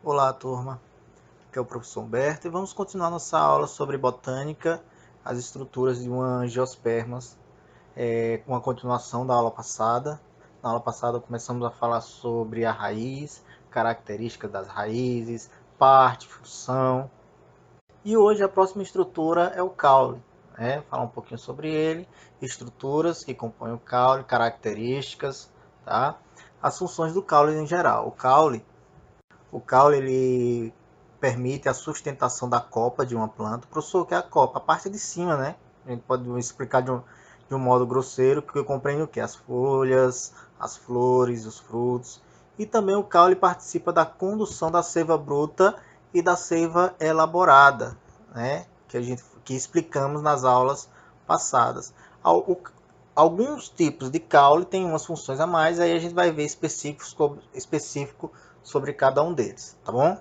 Olá, turma. Aqui é o professor Humberto e vamos continuar nossa aula sobre botânica, as estruturas de uma angiospermas, com a continuação da aula passada. Na aula passada começamos a falar sobre a raiz, características das raízes, parte, função. E hoje a próxima estrutura é o caule. Falar um pouquinho sobre ele, estruturas que compõem o caule, características, tá? As funções do caule em geral. O caule ele permite a sustentação da copa de uma planta. Professor, o que é a copa? A parte de cima, né? A gente pode explicar de um modo grosseiro, que compreende o que? As folhas, as flores, os frutos. E também o caule participa da condução da seiva bruta e da seiva elaborada, né? Que explicamos nas aulas passadas. Alguns tipos de caule têm umas funções a mais, aí a gente vai ver específico sobre cada um deles, tá bom?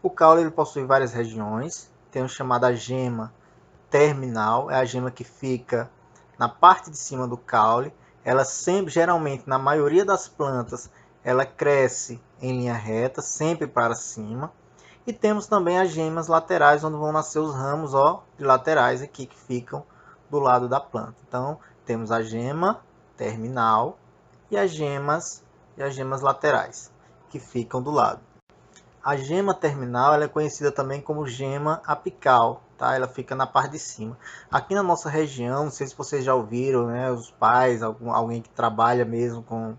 O caule ele possui várias regiões, tem o chamada gema terminal, é a gema que fica na parte de cima do caule. Ela sempre, geralmente, na maioria das plantas, ela cresce em linha reta, sempre para cima. E temos também as gemas laterais, onde vão nascer os ramos laterais aqui que ficam do lado da planta. Então, temos a gema terminal e as gemas laterais, que ficam do lado. A gema terminal ela é conhecida também como gema apical, tá? Ela fica na parte de cima. Aqui na nossa região, não sei se vocês já ouviram, né? Os pais, alguém que trabalha mesmo com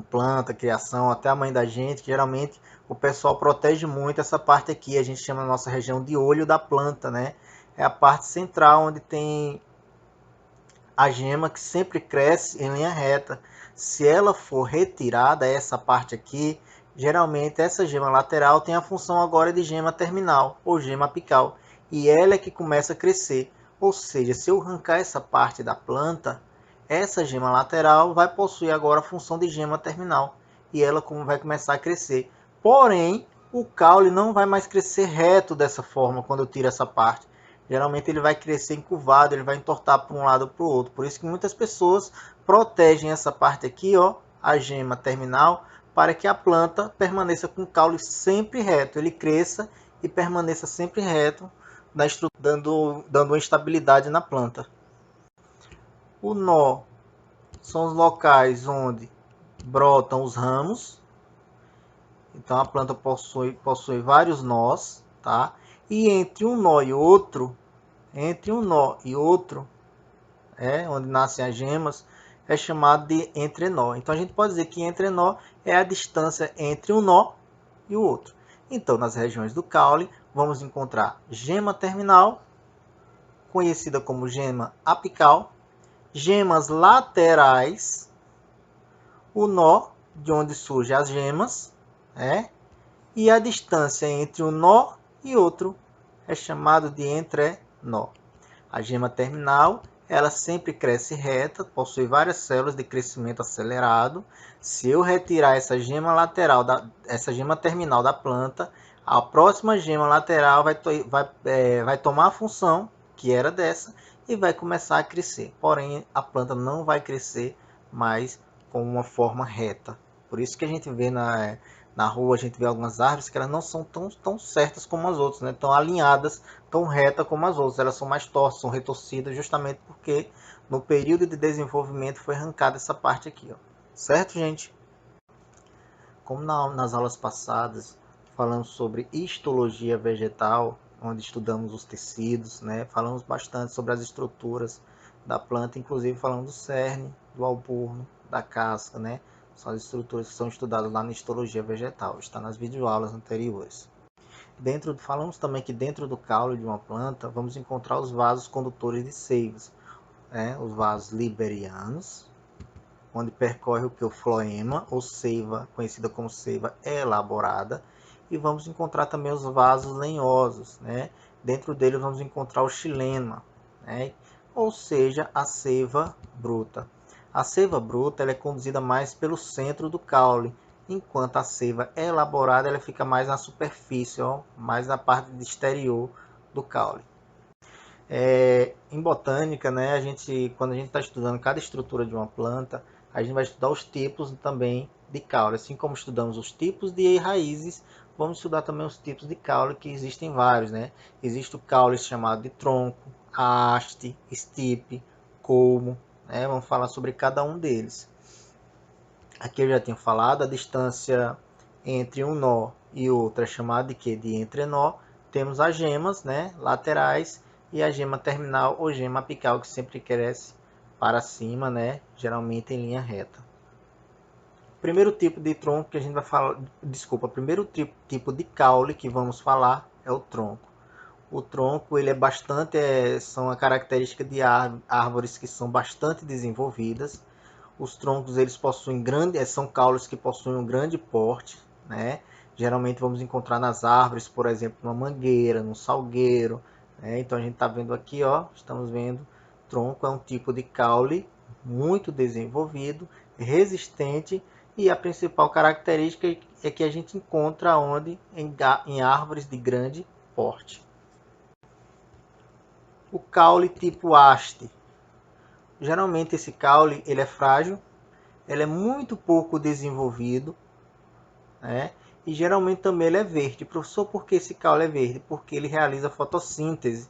planta, criação, até a mãe da gente, geralmente o pessoal protege muito essa parte aqui. A gente chama na nossa região de olho da planta, né? É a parte central onde tem a gema que sempre cresce em linha reta. Se ela for retirada, essa parte aqui, geralmente essa gema lateral tem a função agora de gema terminal ou gema apical. E ela é que começa a crescer. Ou seja, se eu arrancar essa parte da planta, essa gema lateral vai possuir agora a função de gema terminal. E ela vai começar a crescer. Porém, o caule não vai mais crescer reto dessa forma quando eu tiro essa parte. Geralmente ele vai crescer encurvado, ele vai entortar para um lado ou para o outro. Por isso que muitas pessoas protegem essa parte aqui, ó, a gema terminal, para que a planta permaneça com o caule sempre reto, ele cresça e permaneça sempre reto, dando uma estabilidade na planta. O nó são os locais onde brotam os ramos. Então a planta possui vários nós, tá? E entre um nó e outro, onde nascem as gemas, é chamado de entrenó. Então a gente pode dizer que entrenó é a distância entre um nó e o outro. Então, nas regiões do caule, vamos encontrar gema terminal, conhecida como gema apical, gemas laterais, o nó, de onde surgem as gemas, e a distância entre um nó e outro é chamado de entrenó. A gema terminal, ela sempre cresce reta, possui várias células de crescimento acelerado. Se eu retirar essa gema lateral, essa gema terminal da planta, a próxima gema lateral vai tomar a função que era dessa e vai começar a crescer. Porém, a planta não vai crescer mais com uma forma reta. Por isso que a gente vê na rua, a gente vê algumas árvores que elas não são tão certas como as outras, né? Tão alinhadas, tão retas como as outras. Elas são mais tortas, são retorcidas, justamente porque no período de desenvolvimento foi arrancada essa parte aqui, ó. Certo, gente? Como nas aulas passadas falamos sobre histologia vegetal, onde estudamos os tecidos, né? Falamos bastante sobre as estruturas da planta, inclusive falamos do cerne, do alburno, da casca, né? São as estruturas que são estudadas lá na histologia vegetal, está nas videoaulas anteriores. Falamos também que dentro do caule de uma planta vamos encontrar os vasos condutores de seivas, os vasos liberianos, onde percorre o que? O floema, ou seiva, conhecida como seiva elaborada, e vamos encontrar também os vasos lenhosos, né? Dentro deles vamos encontrar o xilema, né? Ou seja, a seiva bruta. A seiva bruta ela é conduzida mais pelo centro do caule, enquanto a seiva elaborada ela fica mais na superfície, mais na parte exterior do caule. Em botânica, né, quando a gente está estudando cada estrutura de uma planta, a gente vai estudar os tipos também de caule. Assim como estudamos os tipos de raízes, vamos estudar também os tipos de caule, que existem vários, né? Existe o caule chamado de tronco, haste, estipe, colmo, né? Vamos falar sobre cada um deles. Aqui eu já tinha falado, a distância entre um nó e outro é chamada de quê? De entrenó. Temos as gemas, né, laterais, e a gema terminal ou gema apical, que sempre cresce para cima, né, geralmente em linha reta. Primeiro tipo de tronco que a gente vai falar, primeiro tipo de caule que vamos falar é o tronco. O tronco, ele é bastante, são a característica de árvores que são bastante desenvolvidas. Os troncos, eles possuem são caules que possuem um grande porte, né? Geralmente vamos encontrar nas árvores, por exemplo, uma mangueira, no salgueiro, né? Então a gente está vendo aqui, ó, estamos vendo, tronco é um tipo de caule muito desenvolvido, resistente, e a principal característica é que a gente encontra onde? Em árvores de grande porte. O caule tipo haste. Geralmente esse caule ele é frágil, ele é muito pouco desenvolvido, né? E geralmente também ele é verde. Professor, por que esse caule é verde? Porque ele realiza fotossíntese,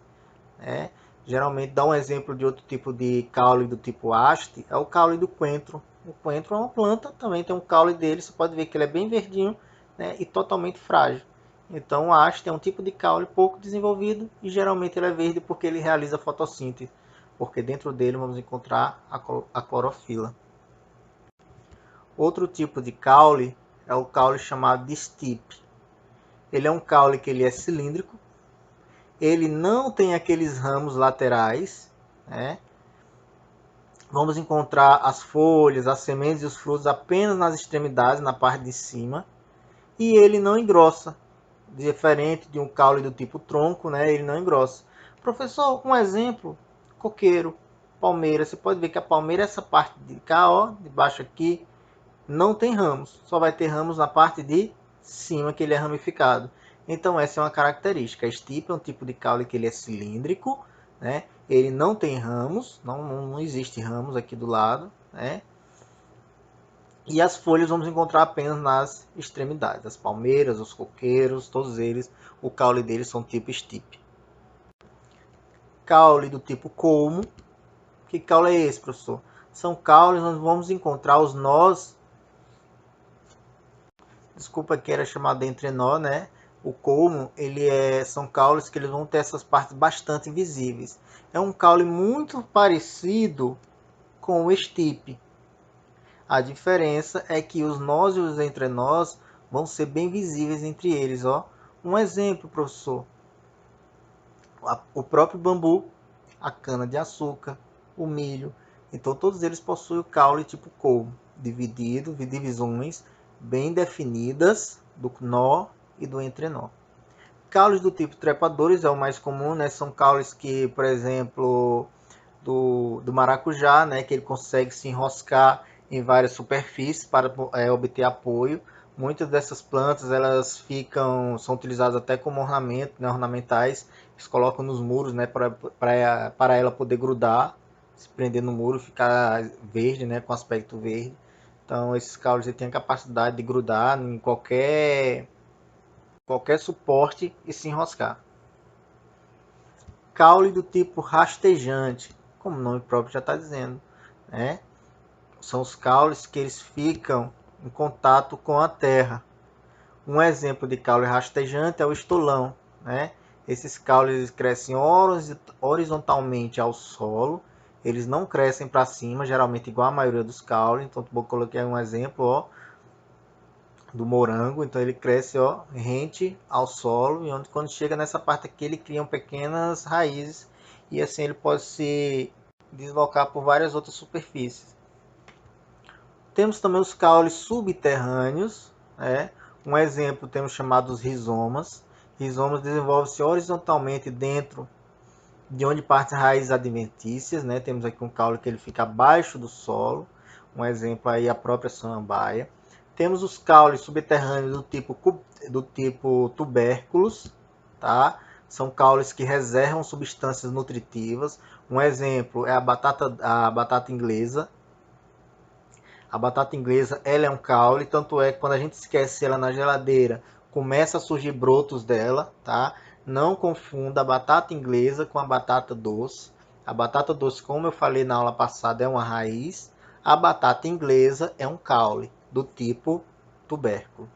né? Geralmente dá um exemplo de outro tipo de caule do tipo haste, é o caule do coentro. O coentro é uma planta, também tem um caule dele, você pode ver que ele é bem verdinho, né? E totalmente frágil. Então o haste é um tipo de caule pouco desenvolvido e geralmente ele é verde porque ele realiza fotossíntese, porque dentro dele vamos encontrar a clorofila. Outro tipo de caule é o caule chamado de stipe. Ele é um caule que ele é cilíndrico, ele não tem aqueles ramos laterais, né? Vamos encontrar as folhas, as sementes e os frutos apenas nas extremidades, na parte de cima, e ele não engrossa, diferente de um caule do tipo tronco, né? Ele não engrossa. Professor, um exemplo, coqueiro, palmeira. Você pode ver que a palmeira, essa parte de cá, ó, de baixo aqui, não tem ramos, só vai ter ramos na parte de cima, que ele é ramificado. Então essa é uma característica. A estipe é um tipo de caule que ele é cilíndrico, né? Ele não tem ramos, não existe ramos aqui do lado, né? E as folhas vamos encontrar apenas nas extremidades. As palmeiras, os coqueiros, todos eles, o caule deles são tipo estipe. Caule do tipo colmo. Que caule é esse, professor? São caules onde vamos encontrar os nós. Desculpa, que era chamado de entrenó, né? O colmo, são caules que eles vão ter essas partes bastante visíveis. É um caule muito parecido com o estipe. A diferença é que os nós e os entrenós vão ser bem visíveis entre eles, ó. Um exemplo, professor: o próprio bambu, a cana de açúcar, o milho. Então todos eles possuem o caule tipo colmo, dividido, divisões bem definidas do nó e do entrenó. Caules do tipo trepadores é o mais comum, né? São caules que, por exemplo, do maracujá, né? Que ele consegue se enroscar em várias superfícies para obter apoio. Muitas dessas plantas são utilizadas até como ornamento, né? Ornamentais. Eles colocam nos muros, né? Para ela poder grudar, se prender no muro, ficar verde, né? Com aspecto verde. Então esses caules têm a capacidade de grudar em qualquer suporte e se enroscar. Caule do tipo rastejante, como o nome próprio já está dizendo, né? São os caules que eles ficam em contato com a terra. Um exemplo de caule rastejante é o estolão, né? Esses caules crescem horizontalmente ao solo, eles não crescem para cima, geralmente igual a maioria dos caules. Então, eu coloquei um exemplo, ó, do morango. Então ele cresce, ó, rente ao solo, e quando chega nessa parte aqui ele cria pequenas raízes, e assim ele pode se deslocar por várias outras superfícies. Temos também os caules subterrâneos, né? Um exemplo temos chamados rizomas. Rizomas desenvolvem-se horizontalmente dentro de onde partem raízes adventícias, né? Temos aqui um caule que ele fica abaixo do solo. Um exemplo aí a própria samambaia. Temos os caules subterrâneos do tipo tubérculos, tá? São caules que reservam substâncias nutritivas. Um exemplo é a batata inglesa. A batata inglesa, ela é um caule, tanto é que quando a gente esquece ela na geladeira, começa a surgir brotos dela, tá? Não confunda a batata inglesa com a batata doce. A batata doce, como eu falei na aula passada, é uma raiz. A batata inglesa é um caule, do tipo tubérculo.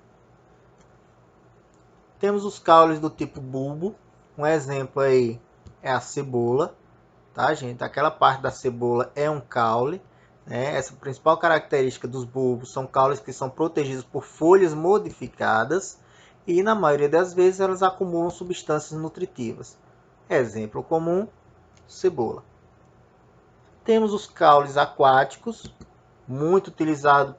Temos os caules do tipo bulbo. Um exemplo aí é a cebola, tá, gente? Aquela parte da cebola é um caule, né? Essa principal característica dos bulbos são caules que são protegidos por folhas modificadas e, na maioria das vezes, elas acumulam substâncias nutritivas. Exemplo comum, cebola. Temos os caules aquáticos, muito utilizado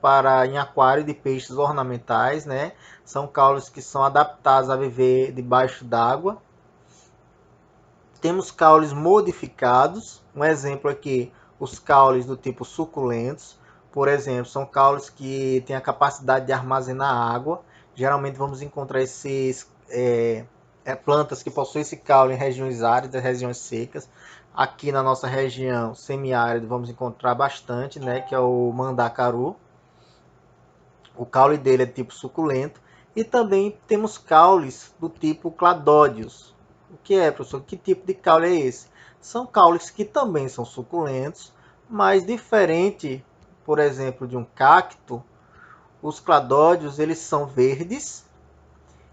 em aquário de peixes ornamentais, né? São caules que são adaptados a viver debaixo d'água. Temos caules modificados, um exemplo aqui, os caules do tipo suculentos. Por exemplo, são caules que têm a capacidade de armazenar água. Geralmente vamos encontrar esses plantas que possuem esse caule em regiões áridas, regiões secas. Aqui na nossa região semiárida vamos encontrar bastante, né, que é o mandacaru. O caule dele é tipo suculento. E também temos caules do tipo cladódios. O que é, professor? Que tipo de caule é esse? São caules que também são suculentos, mas diferente, por exemplo, de um cacto, os cladódios eles são verdes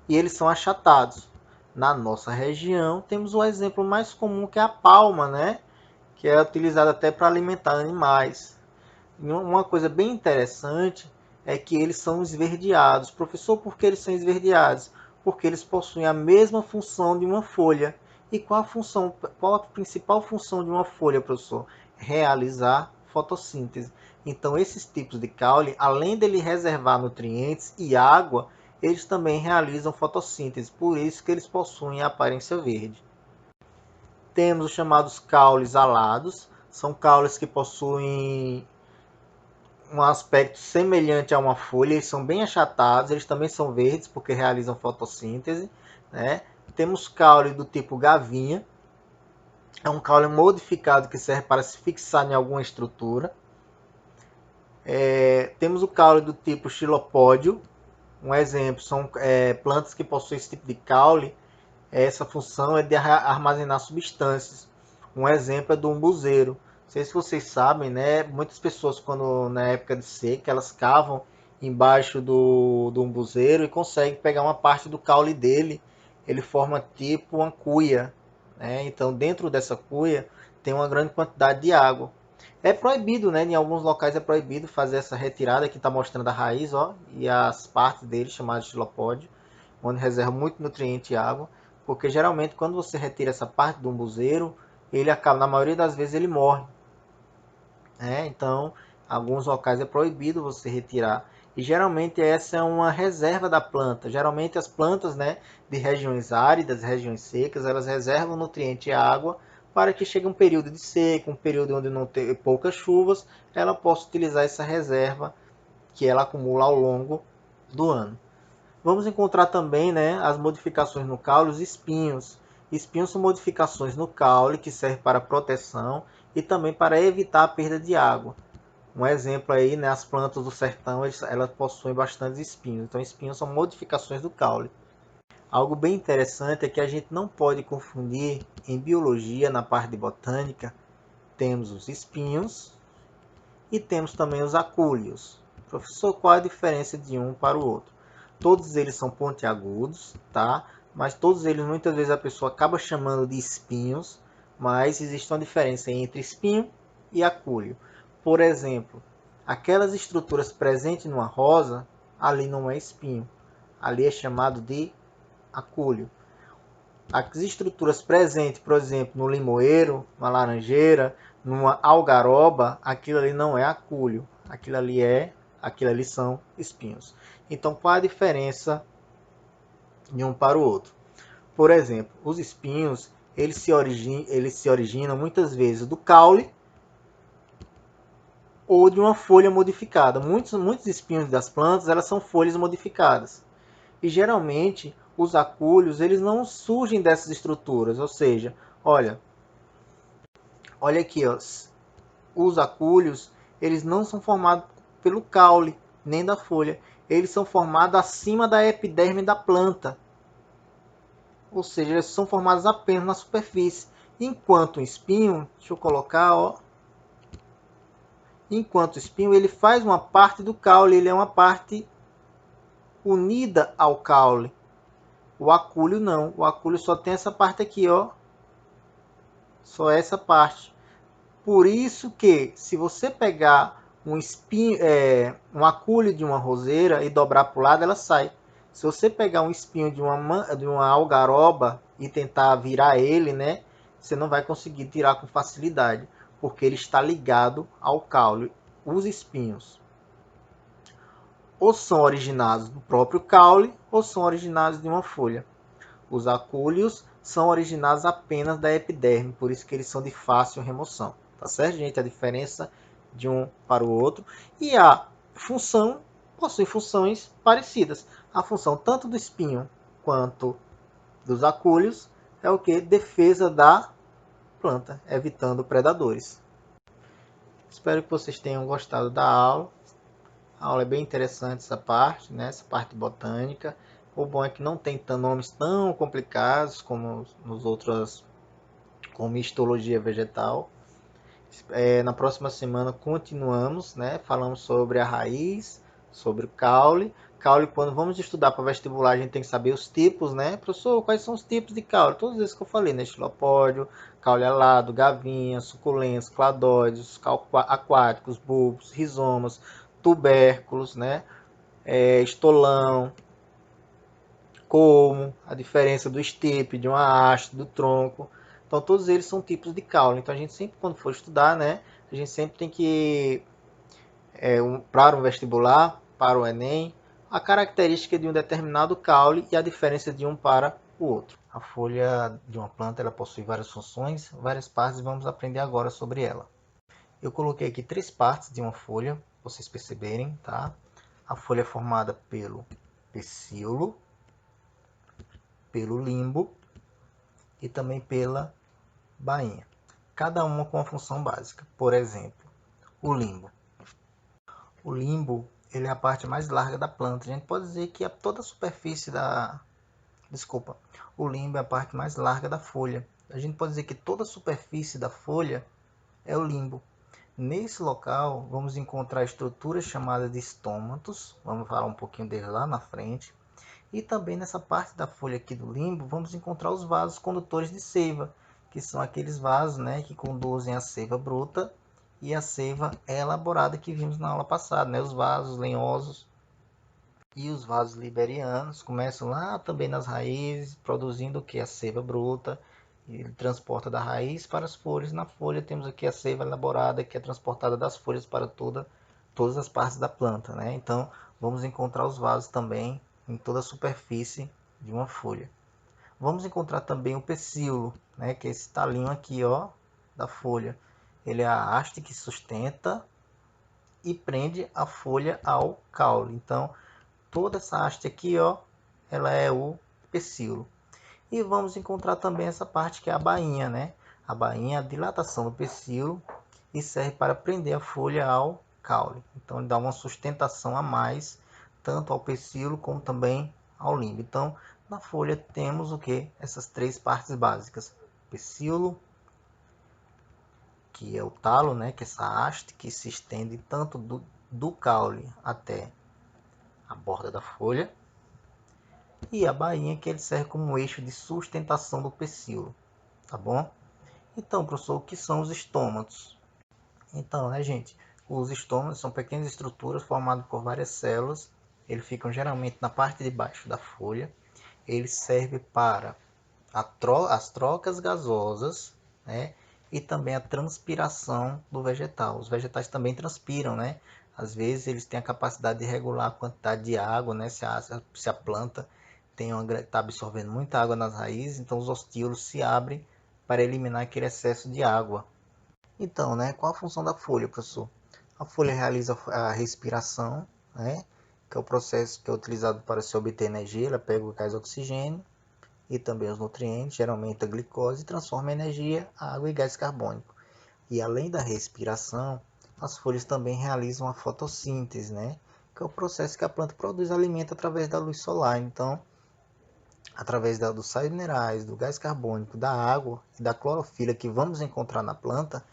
e eles são achatados. Na nossa região, temos o exemplo mais comum que é a palma, né? Que é utilizada até para alimentar animais. E uma coisa bem interessante é que eles são esverdeados. Professor, por que eles são esverdeados? Porque eles possuem a mesma função de uma folha. E qual a principal função de uma folha, professor? Realizar fotossíntese. Então, esses tipos de caule, além de ele reservar nutrientes e água, eles também realizam fotossíntese. Por isso que eles possuem a aparência verde. Temos os chamados caules alados. São caules que possuem um aspecto semelhante a uma folha, eles são bem achatados, eles também são verdes porque realizam fotossíntese, né? Temos caule do tipo gavinha, é um caule modificado que serve para se fixar em alguma estrutura. Temos o caule do tipo xilopódio, um exemplo, são plantas que possuem esse tipo de caule, essa função é de armazenar substâncias. Um exemplo é do umbuzeiro. Não sei se vocês sabem, né? Muitas pessoas, quando na época de seca, elas cavam embaixo do umbuzeiro e conseguem pegar uma parte do caule dele. Ele forma tipo uma cuia, né? Então, dentro dessa cuia tem uma grande quantidade de água. É proibido, né? Em alguns locais é proibido fazer essa retirada. Aqui está mostrando a raiz, ó, e as partes dele, chamadas de xilopódio, onde reserva muito nutriente e água, porque geralmente quando você retira essa parte do umbuzeiro, ele acaba, na maioria das vezes, ele morre. Então, alguns locais é proibido você retirar. E geralmente essa é uma reserva da planta. Geralmente as plantas, né, de regiões áridas, regiões secas, elas reservam nutriente e água para que chegue um período de seca, um período onde não tem poucas chuvas, ela possa utilizar essa reserva que ela acumula ao longo do ano. Vamos encontrar também, né, as modificações no caule, os espinhos. Espinhos são modificações no caule que servem para proteção e também para evitar a perda de água. Um exemplo aí, né, as plantas do sertão, elas possuem bastantes espinhos. Então, espinhos são modificações do caule. Algo bem interessante é que a gente não pode confundir em biologia, na parte de botânica, temos os espinhos e temos também os acúleos. Professor, qual a diferença de um para o outro? Todos eles são pontiagudos, tá? Mas todos eles, muitas vezes, a pessoa acaba chamando de espinhos, mas existe uma diferença entre espinho e acúleo. Por exemplo, aquelas estruturas presentes numa rosa, ali não é espinho, ali é chamado de acúleo. As estruturas presentes, por exemplo, no limoeiro, numa laranjeira, numa algaroba, aquilo ali não é acúleo, aquilo ali são espinhos. Então, qual a diferença de um para o outro? Por exemplo, os espinhos, eles se originam muitas vezes do caule ou de uma folha modificada. Muitos espinhos das plantas, elas são folhas modificadas. E geralmente os acúleos, eles não surgem dessas estruturas, ou seja, olha aqui, ó, os acúleos, eles não são formados pelo caule, nem da folha. Eles são formados acima da epiderme da planta. Ou seja, eles são formados apenas na superfície. Enquanto o espinho, deixa eu colocar, ó. Enquanto o espinho, ele faz uma parte do caule, ele é uma parte unida ao caule. O acúleo não, o acúleo só tem essa parte aqui, ó. Só essa parte. Por isso que, se você pegar um espinho, um acúleo de uma roseira e dobrar para o lado, ela sai. Se você pegar um espinho de uma algaroba e tentar virar ele, né, você não vai conseguir tirar com facilidade, porque ele está ligado ao caule. Os espinhos ou são originados do próprio caule ou são originados de uma folha. Os acúleos são originados apenas da epiderme, por isso que eles são de fácil remoção. Tá certo, gente? A diferença de um para o outro. E a função possui funções parecidas. A função tanto do espinho quanto dos acúleos é o que? Defesa da planta, evitando predadores. Espero que vocês tenham gostado da aula. A aula é bem interessante essa parte, né? Essa parte botânica. O bom é que não tem nomes tão complicados como nos outros, como histologia vegetal. Na próxima semana continuamos, né? Falamos sobre a raiz, sobre o caule. Caule, quando vamos estudar para vestibular, a gente tem que saber os tipos, né? Professor, quais são os tipos de caule? Todos esses que eu falei, né? Xilopódio, caule alado, gavinha, suculentos, cladóides, aquáticos, bulbos, rizomas, tubérculos, né? Estolão, como a diferença do estipe, de uma haste, do tronco. Então, todos eles são tipos de caule. Então, a gente sempre, quando for estudar, né? A gente sempre tem que, para o vestibular, para o Enem, a característica de um determinado caule e a diferença de um para o outro. A folha de uma planta ela possui várias funções, várias partes, e vamos aprender agora sobre ela. Eu coloquei aqui 3 partes de uma folha, para vocês perceberem, tá? A folha é formada pelo pecíolo, pelo limbo e também pela bainha. Cada uma com uma função básica. Por exemplo, o limbo. O limbo ele é a parte mais larga da planta. A gente pode dizer que toda a superfície da... Desculpa. O limbo é a parte mais larga da folha. A gente pode dizer que toda a superfície da folha é o limbo. Nesse local, vamos encontrar estruturas chamadas de estômatos. Vamos falar um pouquinho dele lá na frente. E também nessa parte da folha aqui do limbo, vamos encontrar os vasos condutores de seiva, que são aqueles vasos, né, que conduzem a seiva bruta e a seiva elaborada que vimos na aula passada, né, os vasos lenhosos e os vasos liberianos começam lá também nas raízes, produzindo o que? A seiva bruta, e ele transporta da raiz para as folhas. Na folha temos aqui a seiva elaborada, que é transportada das folhas para todas as partes da planta, né? Então, vamos encontrar os vasos também em toda a superfície de uma folha. Vamos encontrar também o pecíolo, né? Que é esse talinho aqui, ó, da folha. Ele é a haste que sustenta e prende a folha ao caule. Então, toda essa haste aqui, ó, ela é o pecíolo. E vamos encontrar também essa parte que é a bainha, né? A bainha é a dilatação do pecíolo e serve para prender a folha ao caule. Então, ele dá uma sustentação a mais, tanto ao pecíolo como também ao limbo. Então, na folha temos o que? Essas 3 partes básicas. Pecíolo, que é o talo, né? Que é essa haste que se estende tanto do caule até a borda da folha. E a bainha que ele serve como um eixo de sustentação do pecíolo, tá bom? Então, professor, o que são os estômatos? Então, né, gente, os estômatos são pequenas estruturas formadas por várias células. Eles ficam geralmente na parte de baixo da folha. Ele serve para as trocas gasosas, né? E também a transpiração do vegetal. Os vegetais também transpiram, né? Às vezes eles têm a capacidade de regular a quantidade de água, né? Se a planta está absorvendo muita água nas raízes, então os ostíolos se abrem para eliminar aquele excesso de água. Então, né? Qual a função da folha, professor? A folha realiza a respiração, né? Que é o processo que é utilizado para se obter energia. Ela pega o gás oxigênio e também os nutrientes, geralmente a glicose, e transforma em energia, água e gás carbônico. E além da respiração, as folhas também realizam a fotossíntese, né? Que é o processo que a planta produz alimento através da luz solar. Então, através dos sais minerais, do gás carbônico, da água e da clorofila que vamos encontrar na planta,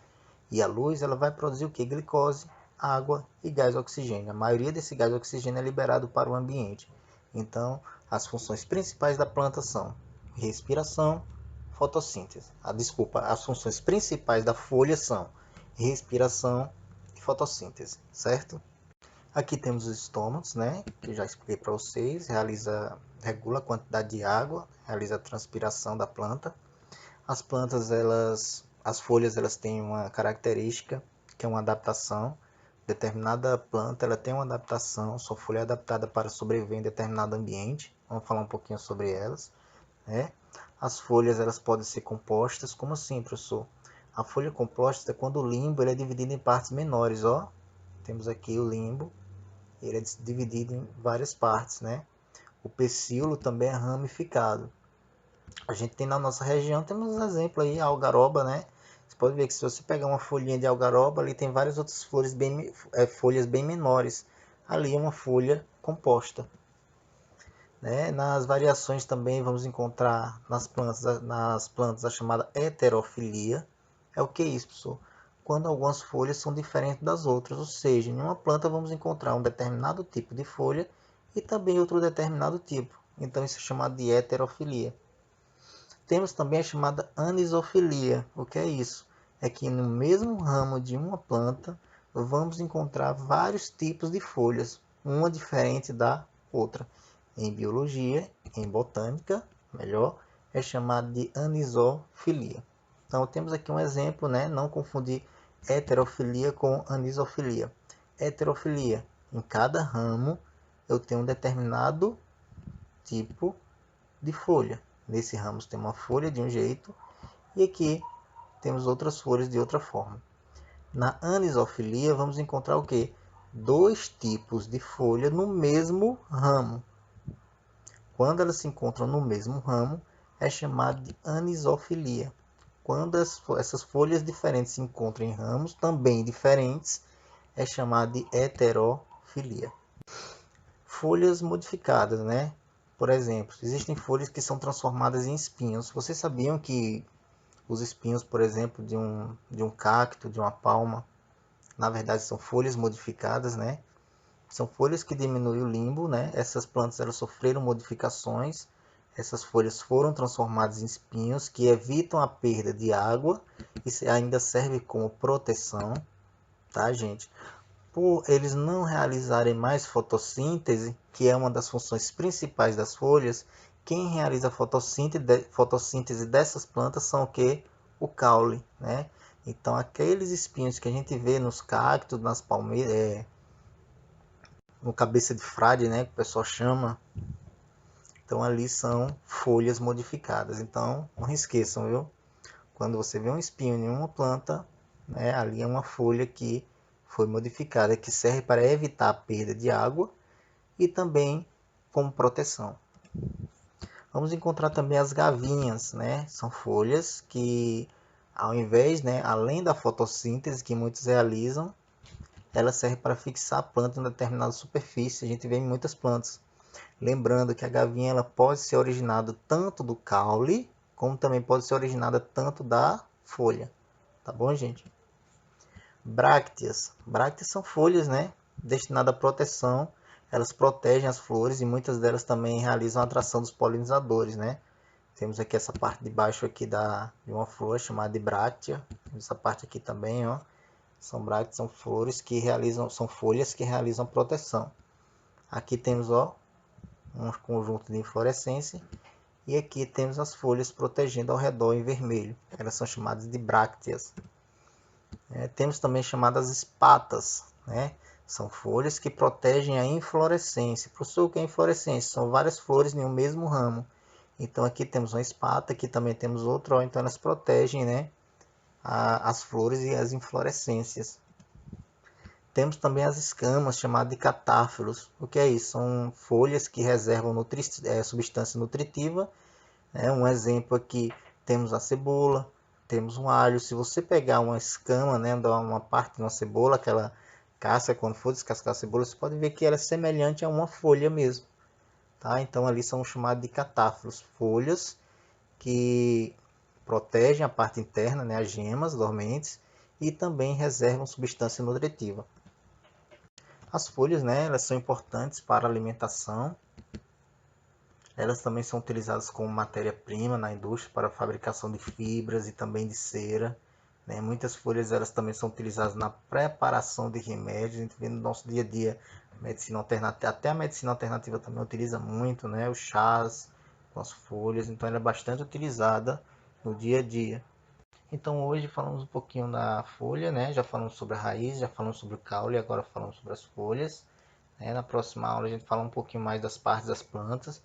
e a luz ela vai produzir o que? Glicose, água e gás oxigênio. A maioria desse gás oxigênio é liberado para o ambiente. Então, as funções principais da planta são respiração, fotossíntese. As funções principais da folha são respiração e fotossíntese, certo? Aqui temos os estômatos, né, que eu já expliquei para vocês, regula a quantidade de água, realiza a transpiração da planta. As plantas, as folhas, elas têm uma característica, que é uma adaptação. Determinada planta, ela tem uma adaptação, sua folha é adaptada para sobreviver em determinado ambiente. Vamos falar um pouquinho sobre elas, né? As folhas, elas podem ser compostas. Como assim, professor? A folha composta é quando o limbo ele é dividido em partes menores, ó. Temos aqui o limbo, ele é dividido em várias partes, né? O pecíolo também é ramificado. A gente tem na nossa região, temos um exemplo aí, a algaroba, né? Você pode ver que se você pegar uma folhinha de algaroba, ali tem várias outras folhas bem menores. Ali é uma folha composta. Né? Nas variações também vamos encontrar nas plantas a chamada heterofilia. É o que é isso, professor? Quando algumas folhas são diferentes das outras, ou seja, em uma planta vamos encontrar um determinado tipo de folha e também outro determinado tipo. Então isso é chamado de heterofilia. Temos também a chamada anisofilia. O que é isso? É que no mesmo ramo de uma planta vamos encontrar vários tipos de folhas, uma diferente da outra. Em biologia, em botânica, melhor, é chamado de anisofilia. Então temos aqui um exemplo, né? Não confundir heterofilia com anisofilia. Heterofilia, em cada ramo eu tenho um determinado tipo de folha. Nesse ramo tem uma folha de um jeito e aqui temos outras folhas de outra forma. Na anisofilia vamos encontrar o que? Dois tipos de folha no mesmo ramo. Quando elas se encontram no mesmo ramo, é chamado de anisofilia. Quando essas folhas diferentes se encontram em ramos também diferentes, é chamado de heterofilia. Folhas modificadas, né? Por exemplo, existem folhas que são transformadas em espinhos. Vocês sabiam que os espinhos, por exemplo, de um cacto, de uma palma, na verdade são folhas modificadas, né? São folhas que diminuem o limbo, né? Essas plantas elas sofreram modificações. Essas folhas foram transformadas em espinhos que evitam a perda de água e ainda serve como proteção, tá, gente? Por eles não realizarem mais fotossíntese, que é uma das funções principais das folhas, quem realiza a fotossíntese dessas plantas são o que? O caule, né? Então aqueles espinhos que a gente vê nos cactos, nas palmeiras, no cabeça de frade, né, que o pessoal chama, então ali são folhas modificadas. Então não esqueçam, viu? Quando você vê um espinho em uma planta, né, ali é uma folha que foi modificada, que serve para evitar a perda de água e também como proteção. Vamos encontrar também as gavinhas, né? São folhas que, ao invés, né, além da fotossíntese que muitos realizam, ela serve para fixar a planta em determinada superfície. A gente vê em muitas plantas. Lembrando que a gavinha ela pode ser originada tanto do caule, como também pode ser originada tanto da folha. Tá bom, gente? Brácteas. Brácteas são folhas, né? Destinadas à proteção. Elas protegem as flores e muitas delas também realizam a atração dos polinizadores, né? Temos aqui essa parte de baixo aqui de uma flor chamada de bráctea. Essa parte aqui também, ó. São brácteas, são flores que realizam, são folhas que realizam proteção. Aqui temos, ó, um conjunto de inflorescência. E aqui temos as folhas protegendo ao redor em vermelho. Elas são chamadas de brácteas. Temos também chamadas espatas, né? São folhas que protegem a inflorescência. Professor, o que é inflorescência? São várias flores em um mesmo ramo. Então aqui temos uma espata, aqui também temos outra, então elas protegem, né, as flores e as inflorescências. Temos também as escamas, chamadas de catáfilos. O que é isso? São folhas que reservam substância nutritiva. Um exemplo aqui, temos a cebola, temos um alho. Se você pegar uma escama, né, uma parte de uma cebola, aquela casca, quando for descascar a cebola, você pode ver que ela é semelhante a uma folha mesmo, tá? Então ali são chamados de catáforos, folhas que protegem a parte interna, né, as gemas dormentes, e também reservam substância nutritiva. As folhas, né, elas são importantes para a alimentação. Elas também são utilizadas como matéria-prima na indústria para a fabricação de fibras e também de cera, né? Muitas folhas elas também são utilizadas na preparação de remédios. A gente vê no nosso dia a dia medicina alternativa, até a medicina alternativa também utiliza muito, né? Os chás com as folhas, então ela é bastante utilizada no dia a dia. Então hoje falamos um pouquinho da folha, né? Já falamos sobre a raiz, já falamos sobre o caule, agora falamos sobre as folhas, né? Na próxima aula a gente fala um pouquinho mais das partes das plantas.